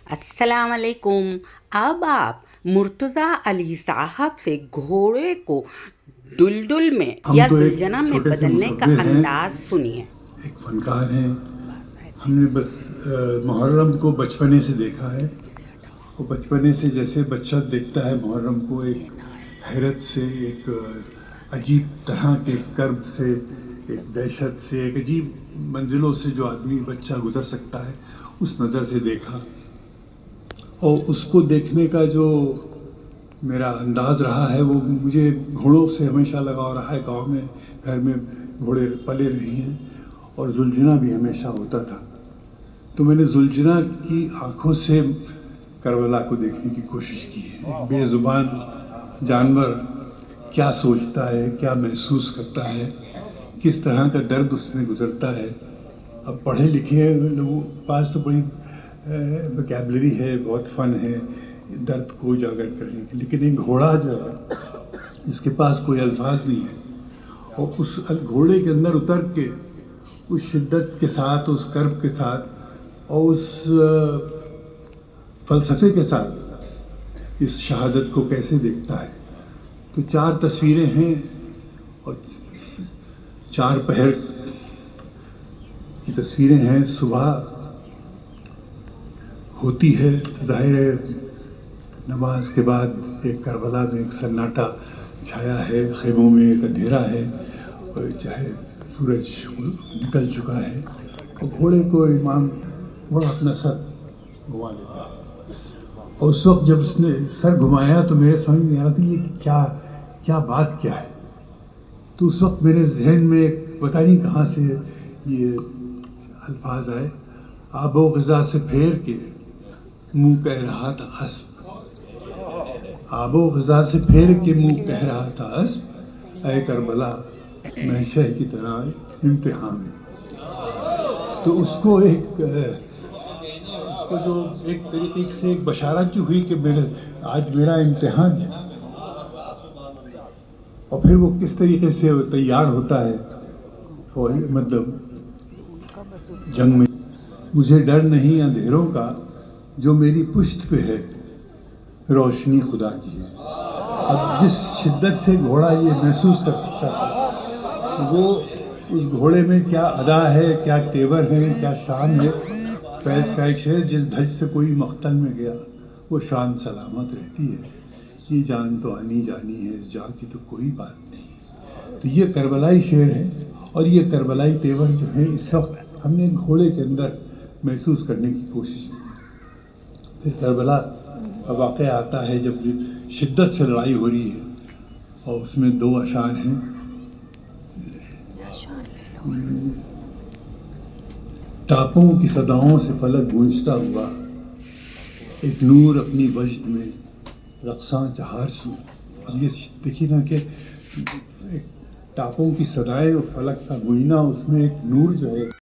السلام علیکم۔ اب آپ مرتضیٰ علی صاحب سے گھوڑے کو دلدل میں یا دلجنا میں بدلنے کا انداز سنیے۔ ایک فنکار ہیں، ہم نے بس محرم کو بچپنے سے دیکھا ہے، وہ بچپنے سے جیسے بچہ دیکھتا ہے محرم کو، ایک حیرت سے، ایک عجیب طرح کے کرب سے، ایک دہشت سے، ایک عجیب منزلوں سے جو آدمی بچہ گزر سکتا ہے، اس نظر سے دیکھا۔ اور اس کو دیکھنے کا جو میرا انداز رہا ہے وہ مجھے گھوڑوں سے ہمیشہ لگاؤ رہا ہے۔ گاؤں میں گھر میں گھوڑے پلے رہی ہیں اور زلجنا بھی ہمیشہ ہوتا تھا، تو میں نے زلجنا کی آنکھوں سے کربلا کو دیکھنے کی کوشش کی ہے۔ ایک بے زبان جانور کیا سوچتا ہے، کیا محسوس کرتا ہے، کس طرح کا درد اس میں گزرتا ہے۔ اب پڑھے لکھے لوگوں کے پاس تو بڑی وکیبلری ہے، بہت فن ہے درد کو اجاگر کرنے کی، لیکن ایک گھوڑا جو ہے جس کے پاس کوئی الفاظ نہیں ہے، اور اس گھوڑے کے اندر اتر کے اس شدت کے ساتھ، اس کرب کے ساتھ اور اس فلسفے کے ساتھ اس شہادت کو کیسے دیکھتا ہے۔ تو 4 تصویریں ہیں اور 4 پہر کی تصویریں ہیں۔ صبح ہوتی ہے، ظاہر ہے نماز کے بعد ایک کربلا میں ایک سناٹا چھایا ہے، خیموں میں ایک اندھیرا ہے، اور چاہے سورج نکل چکا ہے، اور گھوڑے کو امام تھوڑا اپنا سر گھما لیتا ہے، اور اس وقت جب اس نے سر گھمایا تو میرے سمجھ نہیں آ رہا تھا یہ کیا بات کیا ہے۔ تو اس وقت میرے ذہن میں پتہ نہیں کہاں سے یہ الفاظ آئے، آب و غذا سے پھیر کے منہ کہہ رہا تھا اسب، آب و غذا سے پھیر کے منہ کہہ رہا تھا اسب، اے کربلا میں شہ کی طرح امتحان میں۔ تو اس کو جو ایک طریقے سے ایک بشارت جو ہوئی کہ آج میرا امتحان ہے، اور پھر وہ کس طریقے سے تیار ہوتا ہے مطلب جنگ میں۔ مجھے ڈر نہیں اندھیروں کا جو میری پشت پہ ہے، روشنی خدا کی ہے۔ اب جس شدت سے گھوڑا یہ محسوس کر سکتا تھا، وہ اس گھوڑے میں کیا ادا ہے، کیا تیور ہے، کیا شان ہے۔ فیض کا ایک شعر، جس دھج سے کوئی مقتل میں گیا وہ شان سلامت رہتی ہے، یہ جان تو آنی جانی ہے، اس جان کی تو کوئی بات نہیں۔ تو یہ کربلائی شعر ہے، اور یہ کربلائی تیور جو ہے اس وقت ہم نے گھوڑے کے اندر محسوس کرنے کی کوشش کی۔ پھر کربلا کا واقعہ آتا ہے جب شدت سے لڑائی ہو رہی ہے، اور اس میں 2 اشعار ہیں۔ ٹاپوں کی صداؤں سے فلک گونجتا ہوا، ایک نور اپنی وجد میں رقصاں چہار سو۔ اب یہ دیکھیے نا کہ ٹاپوں کی صدائیں اور فلک کا گونجنا، اس میں ایک نور جو ہے